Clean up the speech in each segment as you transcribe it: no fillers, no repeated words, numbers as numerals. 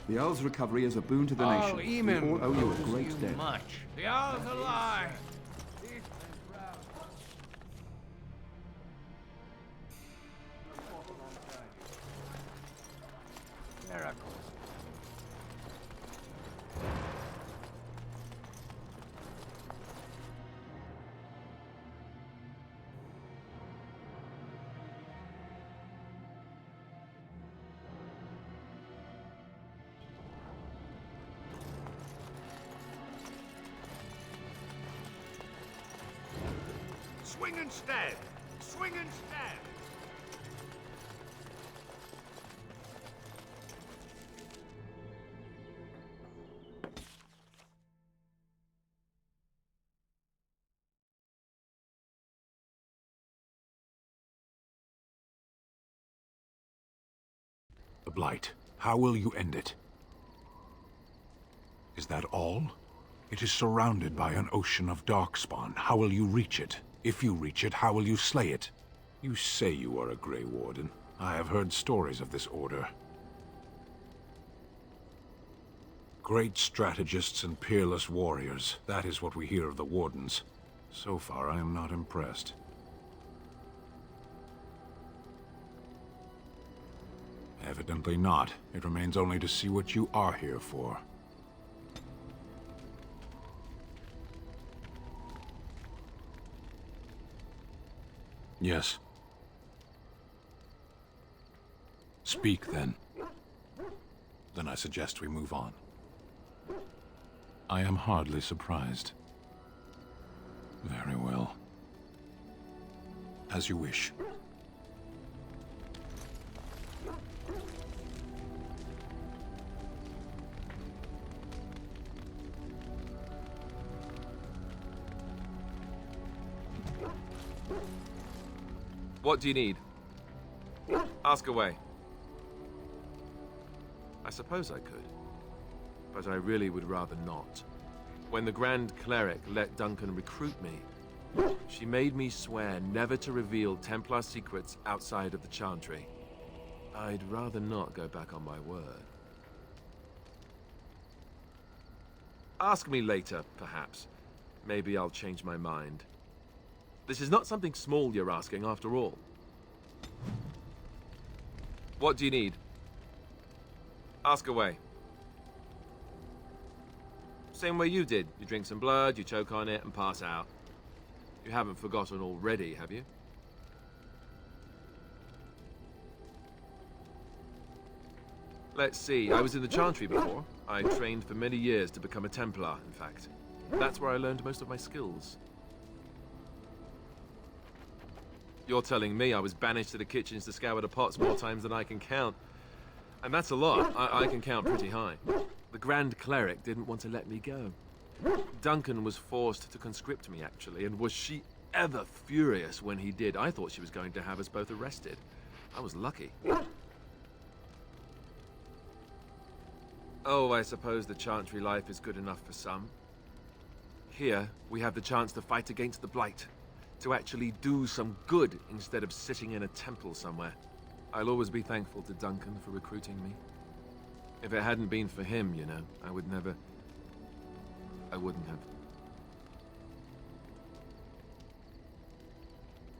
The Earl's recovery is a boon to the Oh, nation. We all owe you a great you debt. much. The Owl's alive! Miracle. Swing and stab! Swing and stab! The Blight. How will you end it? Is that all? It is surrounded by an ocean of darkspawn. How will you reach it? If you reach it, how will you slay it? You say you are a Grey Warden. I have heard stories of this order. Great strategists and peerless warriors. That is what we hear of the Wardens. So far, I am not impressed. Evidently not. It remains only to see what you are here for. Yes. Speak, then. Then I suggest we move on. I am hardly surprised. Very well. As you wish. What do you need? Ask away. I suppose I could, but I really would rather not. When the Grand Cleric let Duncan recruit me, she made me swear never to reveal Templar secrets outside of the Chantry. I'd rather not go back on my word. Ask me later, perhaps. Maybe I'll change my mind. This is not something small you're asking, after all. What do you need? Ask away. Same way you did. You drink some blood, you choke on it, and pass out. You haven't forgotten already, have you? Let's see, I was in the Chantry before. I trained for many years to become a Templar, in fact. That's where I learned most of my skills. You're telling me I was banished to the kitchens to scour the pots more times than I can count. And that's a lot. I can count pretty high. The Grand Cleric didn't want to let me go. Duncan was forced to conscript me, actually, and was she ever furious when he did. I thought she was going to have us both arrested. I was lucky. Oh, I suppose the Chantry life is good enough for some. Here, we have the chance to fight against the Blight. To actually do some good instead of sitting in a temple somewhere. I'll always be thankful to Duncan for recruiting me. If it hadn't been for him, you know, I wouldn't have.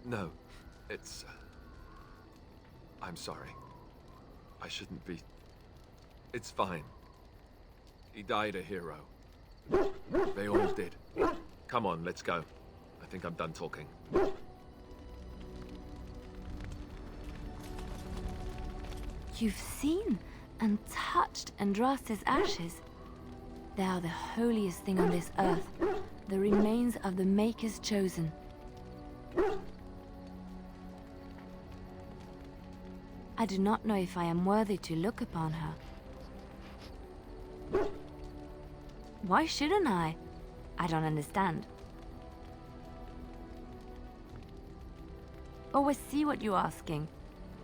No, it's... I'm sorry. I shouldn't be... It's fine. He died a hero. They all did. Come on, let's go. I think I'm done talking. You've seen and touched Andraste's ashes. They are the holiest thing on this earth, the remains of the Maker's Chosen. I do not know if I am worthy to look upon her. Why shouldn't I? I don't understand. Always see what you're asking.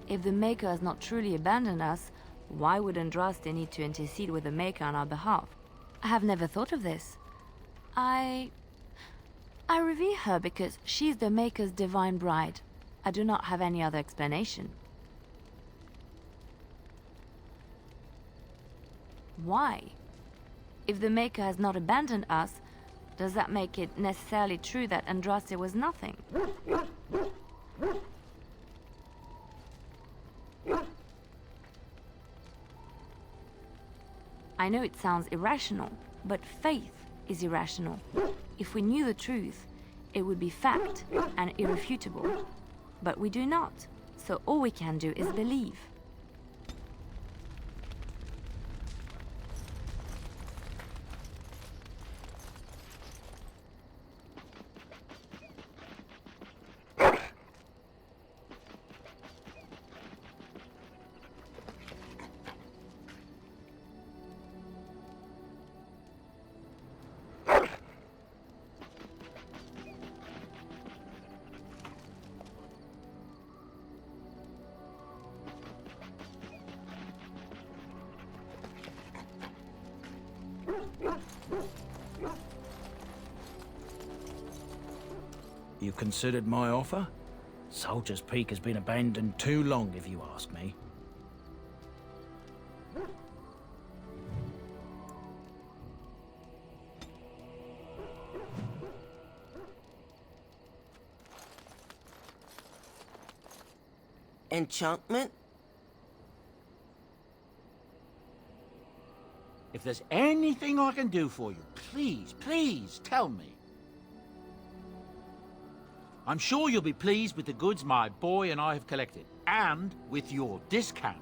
If the Maker has not truly abandoned us, why would Andraste need to intercede with the Maker on our behalf? I have never thought of this. I revere her because she's the Maker's divine bride. I do not have any other explanation. Why? If the Maker has not abandoned us, does that make it necessarily true that Andraste was nothing? I know it sounds irrational, but faith is irrational. If we knew the truth, it would be fact and irrefutable. But we do not, so all we can do is believe. You considered my offer? Soldier's Peak has been abandoned too long, if you ask me. Enchantment? If there's anything I can do for you, please tell me. I'm sure you'll be pleased with the goods my boy and I have collected, and with your discount.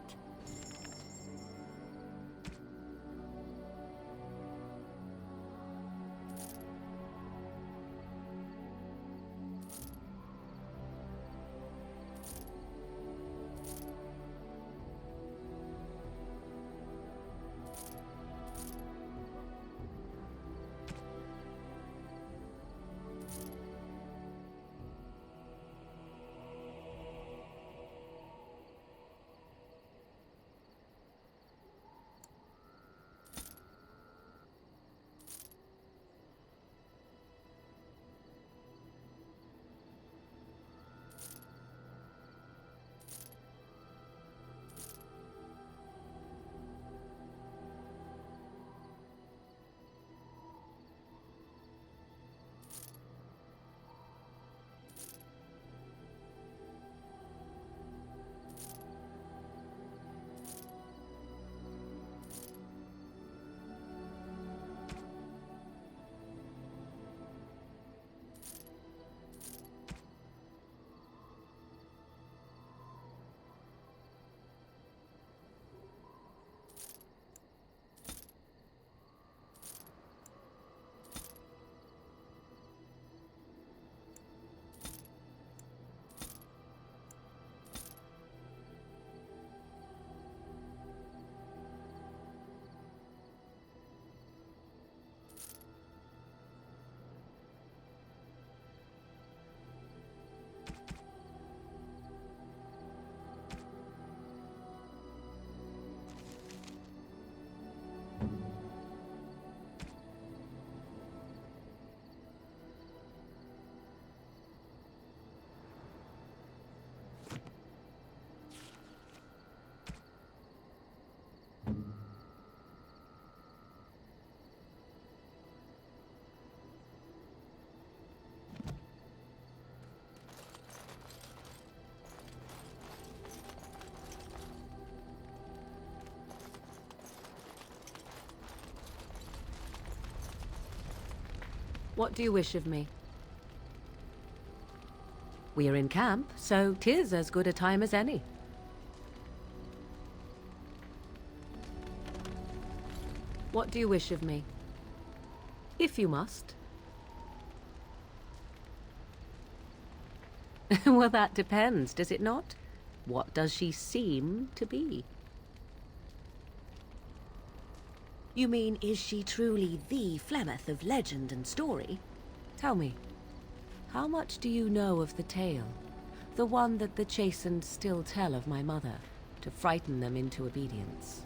What do you wish of me? We are in camp, so 'tis as good a time as any. What do you wish of me? If you must. Well, that depends, does it not? What does she seem to be? You mean, is she truly the Flemeth of legend and story? Tell me, how much do you know of the tale? The one that the chastened still tell of my mother, to frighten them into obedience.